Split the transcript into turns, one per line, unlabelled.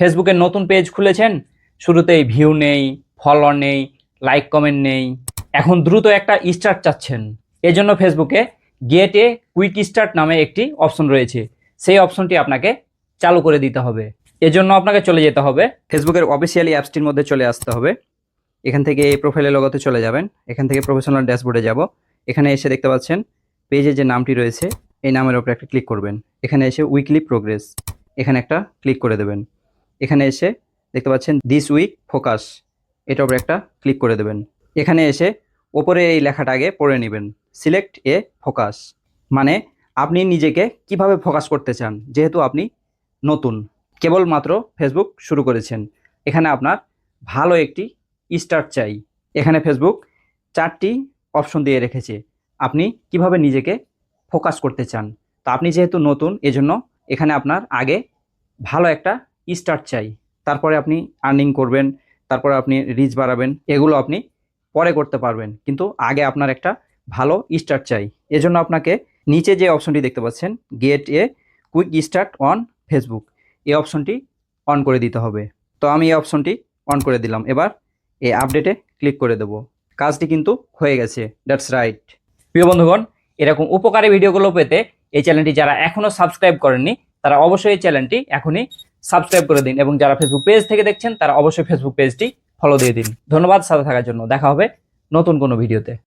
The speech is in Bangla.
ফেসবুকের নতুন পেজ খুলেছেন, শুরুতেই ভিউ নেই, ফলোয়ার নেই, লাইক কমেন্ট নেই, এখন দ্রুত একটা স্টার্ট চাচ্ছেন। এজন্য ফেসবুকে গেট এ কুইক স্টার্ট নামে একটি অপশন রয়েছে, সেই অপশনটি আপনাকে চালু করে দিতে হবে। এজন্য আপনাকে চলে যেতে হবে ফেসবুকের অফিসিয়ালি অ্যাপসটির মধ্যে চলে আসতে হবে। এখান থেকে এই প্রোফাইলের লোগোতে চলে যাবেন, এখান থেকে প্রফেশনাল ড্যাশবোর্ডে যাব। এখানে এসে দেখতে পাচ্ছেন পেজে যে নামটি রয়েছে এই নামের উপরে একটা ক্লিক করবেন। এখানে এসে উইকলি প্রোগ্রেস এখানে একটা ক্লিক করে দেবেন। এখানে এসে দেখতে পাচ্ছেন দিস উইক ফোকাস, এটার উপরে একটা ক্লিক করে দেবেন। এখানে এসে ওপরে এই লেখাটা আগে পড়ে নেবেন, সিলেক্ট এ ফোকাস, মানে আপনি নিজেকে কিভাবে ফোকাস করতে চান। যেহেতু আপনি নতুন, কেবলমাত্র ফেসবুক শুরু করেছেন, এখানে আপনার ভালো একটি স্টার্ট চাই। এখানে ফেসবুক 4টি অপশন দিয়ে রেখেছে আপনি কিভাবে নিজেকে ফোকাস করতে চান। তো আপনি যেহেতু নতুন, এজন্য এখানে আপনার আগে ভালো একটা স্টার্ট চাই। তারপরে আপনি আর্নিং করবেন, তারপরে আপনি রিচ বাড়াবেন, এগুলো আপনি পরে করতে পারবেন, কিন্তু আগে আপনার একটা ভালো স্টার্ট চাই। এজন্য আপনাকে নিচে যে অপশনটি দেখতে পাচ্ছেন gate a quick start on Facebook, এই অপশনটি অন করে দিতে হবে। তো আমি এই অপশনটি অন করে দিলাম। এবার এই আপডেটে ক্লিক করে দেব। কাজটি কিন্তু হয়ে গেছে। That's right. প্রিয় বন্ধুগণ, এরকম উপকারী ভিডিওগুলো পেতে এই চ্যানেলটি যারা এখনও সাবস্ক্রাইব করেননি তারা অবশ্যই এই চ্যানেলটি এখনই সাবস্ক্রাইব করে দিন, এবং যারা ফেসবুক পেজ থেকে দেখছেন তারা অবশ্যই ফেসবুক পেজটি ফলো দিয়ে দিন। ধন্যবাদ সাথে থাকার জন্য। দেখা হবে নতুন কোনো ভিডিওতে।